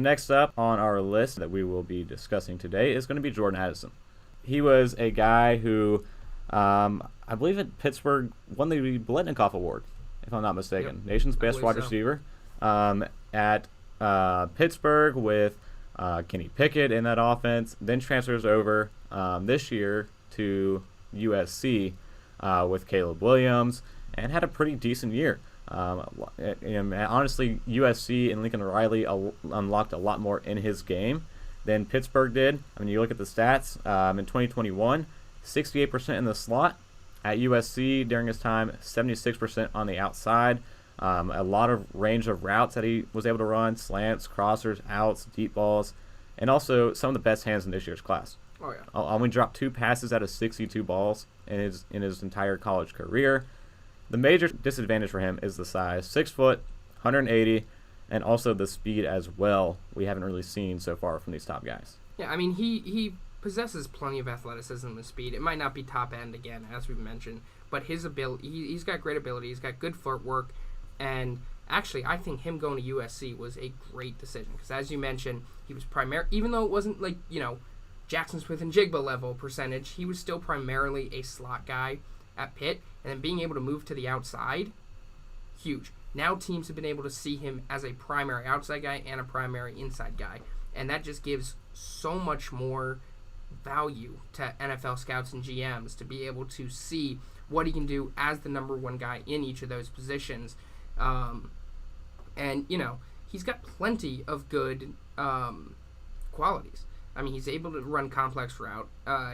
next up on our list that we will be discussing today is going to be Jordan Addison. He was a guy who, I believe at Pittsburgh, won the Biletnikoff Award, if I'm not mistaken. Yep. Nation's best wide receiver. At Pittsburgh with Kenny Pickett in that offense, then transfers over this year to USC with Caleb Williams, and had a pretty decent year. And honestly, USC and Lincoln Riley unlocked a lot more in his game than Pittsburgh did. I mean, you look at the stats in 2021, 68% in the slot. At USC during his time, 76% on the outside. A lot of range of routes that he was able to run, slants, crossers, outs, deep balls, and also some of the best hands in this year's class. Oh, yeah. Only dropped 2 passes out of 62 balls in his entire college career. The major disadvantage for him is the size, 6 foot, 180, and also the speed as well. We haven't really seen so far from these top guys. Yeah, I mean, he possesses plenty of athleticism and speed. It might not be top end again, as we mentioned, but his ability, he's got great ability. He's got good footwork, and actually, I think him going to USC was a great decision because, as you mentioned, he was even though it wasn't like, Jackson Smith and Jigba level percentage, he was still primarily a slot guy at Pitt, and then being able to move to the outside, huge. Now teams have been able to see him as a primary outside guy and a primary inside guy, and that just gives so much more value to NFL scouts and GMs to be able to see what he can do as the number one guy in each of those positions. And, he's got plenty of good qualities. I mean, he's able to run complex route.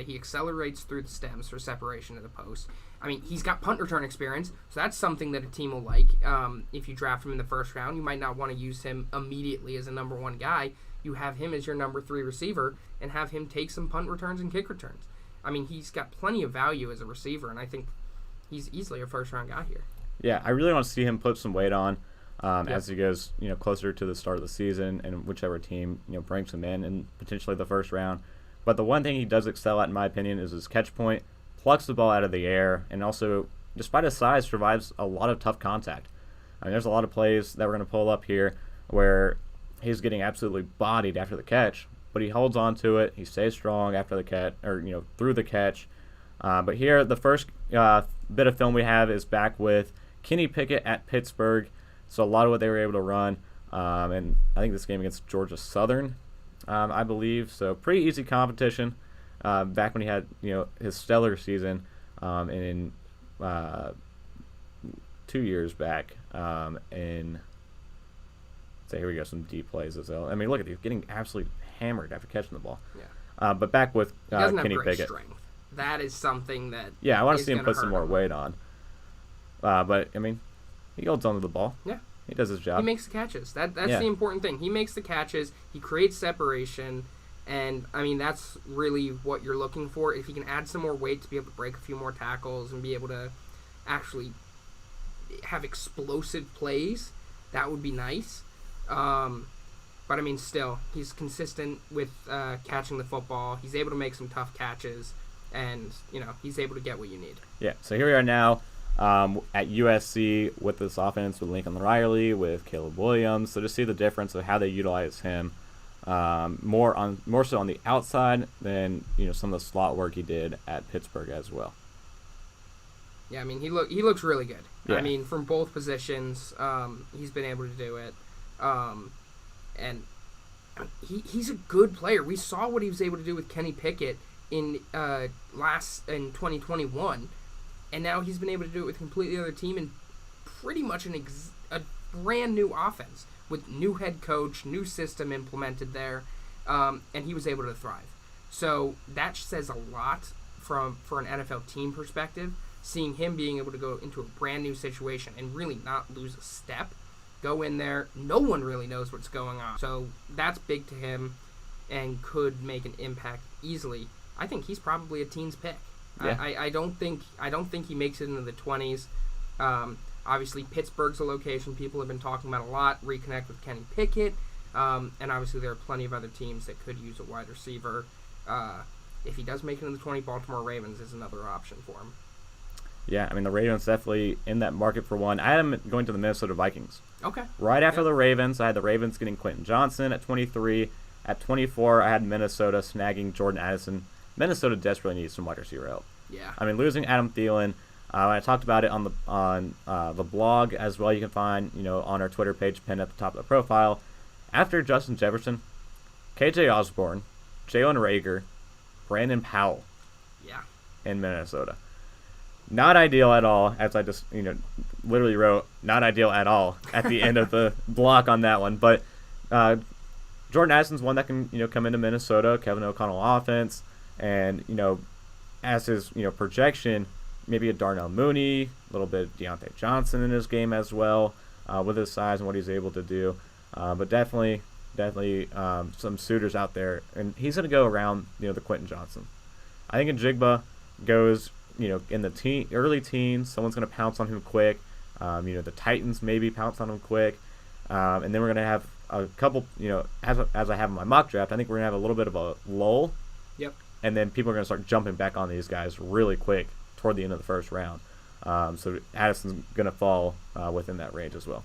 He accelerates through the stems for separation of the post. I mean, he's got punt return experience, so that's something that a team will like. If you draft him in the first round, you might not want to use him immediately as a number one guy. You have him as your number 3 receiver and have him take some punt returns and kick returns. I mean, he's got plenty of value as a receiver, and I think he's easily a first-round guy here. Yeah, I really want to see him put some weight on as he goes, closer to the start of the season, and whichever team, brings him in potentially the first round. But the one thing he does excel at, in my opinion, is his catch point, plucks the ball out of the air, and also, despite his size, survives a lot of tough contact. I mean, there's a lot of plays that we're going to pull up here where he's getting absolutely bodied after the catch, but he holds on to it. He stays strong after the catch, or through the catch. But here, the first bit of film we have is back with Kenny Pickett at Pittsburgh. So a lot of what they were able to run, and I think this game against Georgia Southern, I believe. So pretty easy competition. Back when he had his stellar season in 2 years back in. So here we go, some deep plays as well. I mean, look at these, getting absolutely hammered after catching the ball. Yeah. But back with Kenny Pickett. Strength. That is something that. Yeah, I want to see him put some more weight on. But I mean, he holds onto the ball. Yeah. He does his job. He makes the catches. That's the important thing. He makes the catches. He creates separation. And, I mean, that's really what you're looking for. If he can add some more weight to be able to break a few more tackles and be able to actually have explosive plays, that would be nice. But, I mean, still, he's consistent with catching the football. He's able to make some tough catches. And, he's able to get what you need. Yeah, so here we are now. At USC with this offense with Lincoln Riley, with Caleb Williams, so to see the difference of how they utilize him, more so on the outside than some of the slot work he did at Pittsburgh as well. Yeah, I mean he looks really good. Yeah. I mean from both positions, he's been able to do it, and he's a good player. We saw what he was able to do with Kenny Pickett in 2021. And now he's been able to do it with a completely other team and pretty much a brand new offense with new head coach, new system implemented there, and he was able to thrive. So that says a lot for an NFL team perspective, seeing him being able to go into a brand new situation and really not lose a step, go in there, no one really knows what's going on. So that's big to him and could make an impact easily. I think he's probably a team's pick. Yeah. I don't think he makes it into the 20s. Obviously, Pittsburgh's a location people have been talking about a lot. Reconnect with Kenny Pickett, and obviously there are plenty of other teams that could use a wide receiver. If he does make it in the 20, Baltimore Ravens is another option for him. Yeah, I mean, the Ravens definitely in that market for one. I had them going to the Minnesota Vikings. Okay. Right after the Ravens, I had the Ravens getting Quentin Johnson at 23. At 24, I had Minnesota snagging Jordan Addison. Minnesota desperately needs some wide receiver help. Yeah. I mean, losing Adam Thielen. I talked about it on the blog as well. You can find on our Twitter page pinned at the top of the profile. After Justin Jefferson, KJ Osborne, Jalen Reagor, Brandon Powell. Yeah. In Minnesota. Not ideal at all, as I just literally wrote not ideal at all at the end of the block on that one. But Jordan Addison's one that can come into Minnesota, Kevin O'Connell offense, and as his projection, maybe a Darnell Mooney, a little bit of Deontay Johnson in his game as well, with his size and what he's able to do. But definitely some suitors out there, and he's going to go around the Quentin Johnson. I think Njigba goes in the early teens. Someone's going to pounce on him quick. The Titans maybe pounce on him quick, and then we're going to have a couple. As I have in my mock draft, I think we're going to have a little bit of a lull. Yep. And then people are going to start jumping back on these guys really quick toward the end of the first round. So Addison's going to fall within that range as well.